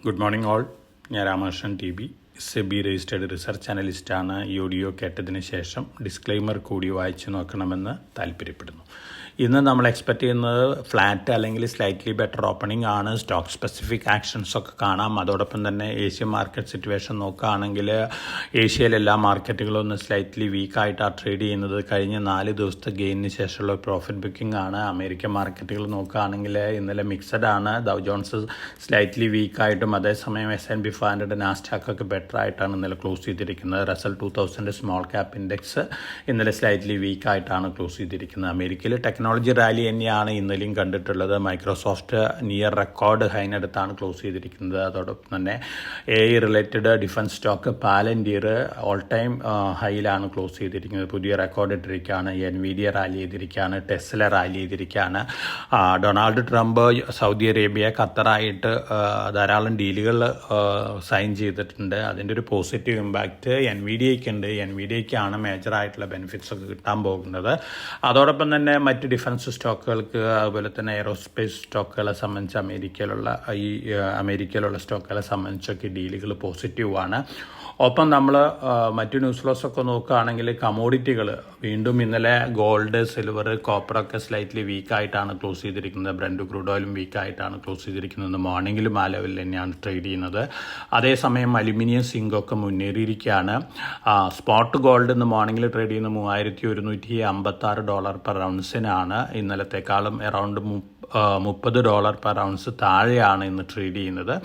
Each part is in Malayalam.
Good morning all. ഞാൻ Ramakrishnan T B, SEBI registered research അനലിസ്റ്റാണ്. ഈ ഓഡിയോ കേട്ടതിന് ശേഷം ഡിസ്ക്ലെയിമർ കൂടി വായിച്ചു നോക്കണമെന്ന് താല്പര്യപ്പെടുന്നു. ഇന്ന് നമ്മൾ എക്സ്പെക്റ്റ് ചെയ്യുന്നത് ഫ്ലാറ്റ് അല്ലെങ്കിൽ സ്ലൈറ്റ്ലി ബെറ്റർ ഓപ്പണിംഗ് ആണ്. സ്റ്റോക്ക് സ്പെസിഫിക് ആക്ഷൻസ് ഒക്കെ കാണാം. അതോടൊപ്പം തന്നെ ഏഷ്യൻ മാർക്കറ്റ് സിറ്റുവേഷൻ നോക്കുകയാണെങ്കിൽ ഏഷ്യയിലെ എല്ലാ മാർക്കറ്റുകളും ഒന്ന് സ്ലൈറ്റ്ലി വീക്കായിട്ടാണ് ട്രേഡ് ചെയ്യുന്നത്. കഴിഞ്ഞ 4 ദിവസത്തെ ഗെയിനിന് ശേഷമുള്ള പ്രോഫിറ്റ് ബുക്കിംഗ് ആണ്. അമേരിക്കൻ മാർക്കറ്റുകൾ നോക്കുകയാണെങ്കിൽ ഇന്നലെ മിക്സഡ് ആണ്. ഡൗ ജോൺസ് സ്ലൈറ്റ്ലി വീക്കായിട്ടും അതേസമയം S&P 500 നാസ്ഡാക്ക് ഒക്കെ ബെറ്റർ ആയിട്ടാണ് ഇന്നലെ ക്ലോസ് ചെയ്തിരിക്കുന്നത്. റസൽ 2000 സ്മോൾ ക്യാപ്പ് ഇൻഡെക്സ് ഇന്നലെ സ്ലൈറ്റ്ലി വീക്കായിട്ടാണ് ക്ലോസ് ചെയ്തിരിക്കുന്നത്. അമേരിക്കയിൽ ടെക്നോളജി റാലി തന്നെയാണ് ഇന്നലെയും കണ്ടിട്ടുള്ളത്. മൈക്രോസോഫ്റ്റ് നിയർ റെക്കോർഡ് ഹൈനടുത്താണ് ക്ലോസ് ചെയ്തിരിക്കുന്നത്. അതോടൊപ്പം തന്നെ AI related defence stock Palantir all time ഹൈയിലാണ് ക്ലോസ് ചെയ്തിരിക്കുന്നത്. പുതിയ റെക്കോർഡ് ഇട്ടിരിക്കുകയാണ്. NVIDIA റാലി ചെയ്തിരിക്കുകയാണ്. ടെസ്ല റാലി ചെയ്തിരിക്കുകയാണ്. ഡൊണാൾഡ് ട്രംപ് സൗദി അറേബ്യ ഖത്തറായിട്ട് ധാരാളം ഡീലുകൾ സൈൻ ചെയ്തിട്ടുണ്ട്. അതിൻ്റെ ഒരു പോസിറ്റീവ് ഇമ്പാക്റ്റ് NVIDIAയ്ക്ക് ഉണ്ട്. NVIDIAയ്ക്കാണ് മേജറായിട്ടുള്ള ബെനിഫിറ്റ്സ് ഒക്കെ കിട്ടാൻ പോകുന്നത്. അതോടൊപ്പം തന്നെ മറ്റ് ഡിഫൻസ് സ്റ്റോക്കുകൾക്ക് അതുപോലെ തന്നെ എയറോസ്പേസ് സ്റ്റോക്കുകളെ സംബന്ധിച്ച് അമേരിക്കയിലുള്ള സ്റ്റോക്കുകളെ സംബന്ധിച്ചൊക്കെ ഡീലുകൾ പോസിറ്റീവാണ്. ഒപ്പം നമ്മൾ മറ്റു ന്യൂസ് ഫ്ലോസൊക്കെ നോക്കുകയാണെങ്കിൽ കമോഡിറ്റികൾ വീണ്ടും ഇന്നലെ ഗോൾഡ്, സിൽവർ, കോപ്പറൊക്കെ സ്ലൈറ്റ്ലി വീക്കായിട്ടാണ് ക്ലോസ് ചെയ്തിരിക്കുന്നത്. ബ്രന്റ് ക്രൂഡ് ഓയിലും വീക്കായിട്ടാണ് ക്ലോസ് ചെയ്തിരിക്കുന്നത്. മോർണിംഗിലും ആ ലെവലിൽ തന്നെയാണ് ട്രേഡ് ചെയ്യുന്നത്. അതേസമയം അലുമിനിയം, സിങ്കൊക്കെ മുന്നേറിയിരിക്കുകയാണ്. സ്പോട്ട് ഗോൾഡ് ഇന്ന് മോർണിംഗിൽ ട്രേഡ് ചെയ്യുന്നത് $3156 പെർ ഔൺസിനാണ്. ഇന്നലത്തെക്കാളും അറൗണ്ട് $30 പെർ ഔൺസ് താഴെയാണ് ഇന്ന് ട്രേഡ് ചെയ്യുന്നത്.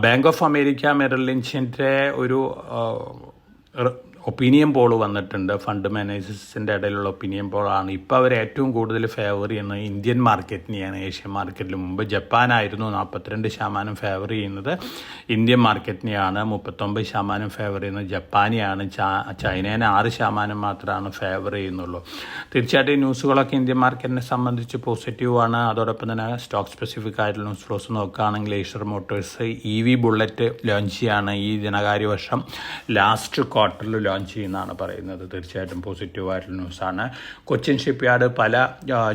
ബാങ്ക് ഓഫ് അമേരിക്ക മെറിൽ ലിഞ്ചിൻ്റെ ഒരു ഒപ്പീനിയൻ പോൾ വന്നിട്ടുണ്ട്. ഫണ്ട് മാനേജേഴ്സിൻ്റെ ഇടയിലുള്ള ഒപ്പീനിയൻ പോളാണ്. ഇപ്പോൾ അവർ ഏറ്റവും കൂടുതൽ ഫേവർ ചെയ്യുന്നത് ഇന്ത്യൻ മാർക്കറ്റിനെയാണ്. ഏഷ്യൻ മാർക്കറ്റിൽ മുമ്പ് ജപ്പാനായിരുന്നു 42% ഫേവർ ചെയ്യുന്നത്. ഇന്ത്യൻ മാർക്കറ്റിനെയാണ് 39% ഫേവർ ചെയ്യുന്നത്. ജപ്പാനെയാണ്. ചൈനേനെ 6% മാത്രമാണ് ഫേവർ ചെയ്യുന്നുള്ളൂ. തീർച്ചയായിട്ടും ന്യൂസുകളൊക്കെ ഇന്ത്യൻ മാർക്കറ്റിനെ സംബന്ധിച്ച് പോസിറ്റീവാണ്. അതോടൊപ്പം തന്നെ സ്റ്റോക്ക് സ്പെസിഫിക് ആയിട്ടുള്ള ന്യൂസ് ഫ്ലോസ് നോക്കുകയാണെങ്കിൽ Eicher Motors EV bullet launch ചെയ്യാണ്. ഈ ധനകാര്യ വർഷം ലാസ്റ്റ് ക്വാർട്ടറിൽ ലോഞ്ച് ചെയ്യുന്നതാണ് പറയുന്നത്. തീർച്ചയായിട്ടും പോസിറ്റീവായിട്ടുള്ള ന്യൂസാണ്. കൊച്ചിൻ ഷിപ്പ്യാർഡ് പല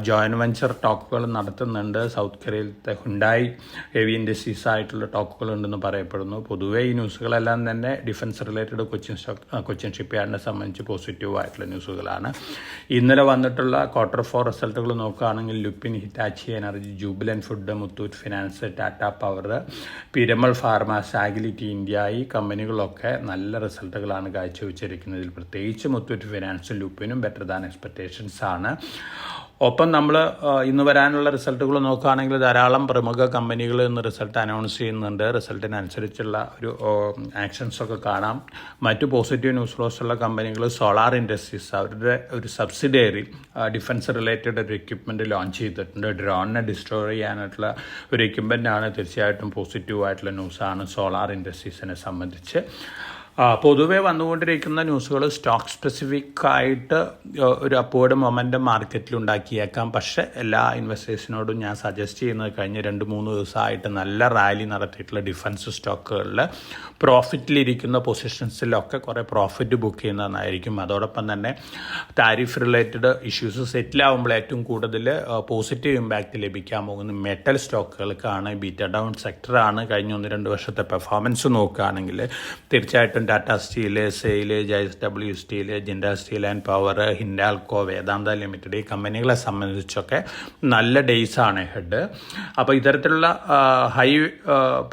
ജോയിൻറ്റ് വെഞ്ചർ ടോക്കുകൾ നടത്തുന്നുണ്ട്. സൗത്ത് കൊറിയയിലത്തെ ഹുണ്ടായി ഹെവി ഇൻഡസ്ട്രീസ് ആയിട്ടുള്ള ടോക്കുകളുണ്ടെന്ന് പറയപ്പെടുന്നു. പൊതുവേ ഈ ന്യൂസുകളെല്ലാം തന്നെ ഡിഫൻസ് റിലേറ്റഡ് കൊച്ചിൻ ഷിപ്പ്യാർഡിനെ സംബന്ധിച്ച് പോസിറ്റീവായിട്ടുള്ള ന്യൂസുകളാണ്. ഇന്നലെ വന്നിട്ടുള്ള Q4 റിസൾട്ടുകൾ നോക്കുകയാണെങ്കിൽ Lupin, Hitachi energy, Jubilant food, Muthoot finance, Tata power, Piramal pharma, Sagility India ഈ കമ്പനികളൊക്കെ നല്ല റിസൾട്ടുകളാണ് കാഴ്ചവെച്ചിരിക്കുന്നത്. പ്രത്യേകിച്ച് മുത്തൂറ്റ് ഫിനാൻസും ലുപ്പിനും ബെറ്റർ ദാൻ എക്സ്പെക്റ്റേഷൻസ് ആണ്. ഒപ്പം നമ്മൾ ഇന്ന് വരാനുള്ള റിസൾട്ടുകൾ നോക്കുകയാണെങ്കിൽ ധാരാളം പ്രമുഖ കമ്പനികൾ ഇന്ന് റിസൾട്ട് അനൗൺസ് ചെയ്യുന്നുണ്ട്. റിസൾട്ടിനനുസരിച്ചുള്ള ഒരു ആക്ഷൻസൊക്കെ കാണാം. മറ്റു പോസിറ്റീവ് ന്യൂസ് ഫ്ലോസ് ഉള്ള കമ്പനികൾ സോളാർ ഇൻഡസ്ട്രീസ് അവരുടെ ഒരു സബ്സിഡിയറി ഡിഫൻസ് റിലേറ്റഡ് ഒരു എക്യുപ്മെൻറ്റ് ലോഞ്ച് ചെയ്തിട്ടുണ്ട്. ഡ്രോണിനെ ഡിസ്ട്രോയ് ചെയ്യാനായിട്ടുള്ള ഒരു എക്യുപ്മെൻറ്റാണ്. തീർച്ചയായിട്ടും പോസിറ്റീവായിട്ടുള്ള ന്യൂസാണ് സോളാർ ഇൻഡസ്ട്രീസിനെ സംബന്ധിച്ച്. പൊതുവെ വന്നുകൊണ്ടിരിക്കുന്ന ന്യൂസുകൾ സ്റ്റോക്ക് സ്പെസിഫിക് ആയിട്ട് ഒരു അപ്വേർഡ് മൊമെൻറ്റം മാർക്കറ്റിൽ ഉണ്ടാക്കിയേക്കാം. പക്ഷേ എല്ലാ ഇൻവെസ്റ്റേഴ്സിനോടും ഞാൻ സജസ്റ്റ് ചെയ്യുന്നത് കഴിഞ്ഞ 2-3 ദിവസമായിട്ട് നല്ല റാലി നടത്തിയിട്ടുള്ള ഡിഫൻസ് സ്റ്റോക്കുകളിൽ പ്രോഫിറ്റിലിരിക്കുന്ന പൊസിഷൻസിലൊക്കെ കുറേ പ്രോഫിറ്റ് ബുക്ക് ചെയ്യുന്നതായിരിക്കും. അതോടൊപ്പം തന്നെ താരിഫ് റിലേറ്റഡ് ഇഷ്യൂസ് സെറ്റിലാവുമ്പോൾ ഏറ്റവും കൂടുതൽ പോസിറ്റീവ് ഇമ്പാക്റ്റ് ലഭിക്കാൻ പോകുന്ന മെറ്റൽ സ്റ്റോക്കുകൾക്കാണ്. ബീറ്റ ഡൗൺ സെക്ടറാണ്. കഴിഞ്ഞ 1-2 വർഷത്തെ പെർഫോമൻസ് നോക്കുകയാണെങ്കിൽ തീർച്ചയായിട്ടും Tata steel, SAIL, JSW steel, Jindal steel and power, Hindalco, Vedanta limited ഈ കമ്പനികളെ സംബന്ധിച്ചൊക്കെ നല്ല ഡേയ്സാണ് ഹെഡ്. അപ്പോൾ ഇത്തരത്തിലുള്ള ഹൈ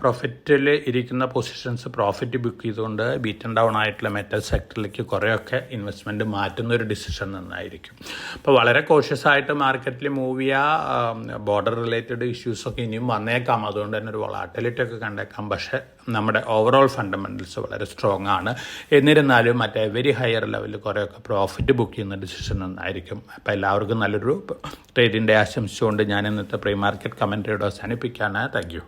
പ്രോഫിറ്റിൽ ഇരിക്കുന്ന പൊസിഷൻസ് പ്രോഫിറ്റ് ബുക്ക് ചെയ്തുകൊണ്ട് ബീറ്റൻ ഡൗൺ ആയിട്ടുള്ള മെറ്റൽ സെക്ടറിലേക്ക് കുറേയൊക്കെ ഇൻവെസ്റ്റ്മെൻറ്റ് മാറ്റുന്ന ഒരു ഡിസിഷൻ നന്നായിരിക്കും. അപ്പോൾ വളരെ കോഷ്യസ് ആയിട്ട് മാർക്കറ്റിൽ മൂവ് ചെയ്യുക. ബോർഡർ റിലേറ്റഡ് ഇഷ്യൂസൊക്കെ ഇനിയും വന്നേക്കാം. അതുകൊണ്ട് തന്നെ ഒരു വോളാറ്റിലിറ്റി ഒക്കെ കണ്ടേക്കാം. പക്ഷേ നമ്മുടെ ഓവറോൾ ഫണ്ടമെൻ്റൽസ് വളരെ സ്ട്രോങ് ആണ്. എന്നിരുന്നാലും മറ്റേ വെരി ഹയർ ലെവലിൽ കുറേയൊക്കെ പ്രോഫിറ്റ് ബുക്ക് ചെയ്യുന്ന ഡിസിഷൻ നന്നായിരിക്കും. അപ്പോൾ എല്ലാവർക്കും നല്ലൊരു ട്രേഡിൻ്റെ ആശംസിച്ചുകൊണ്ട് ഞാൻ ഇന്നത്തെ പ്രീ മാർക്കറ്റ് കമൻട്രിയോട് അവസാനിപ്പിക്കുകയാണ്. Thank you.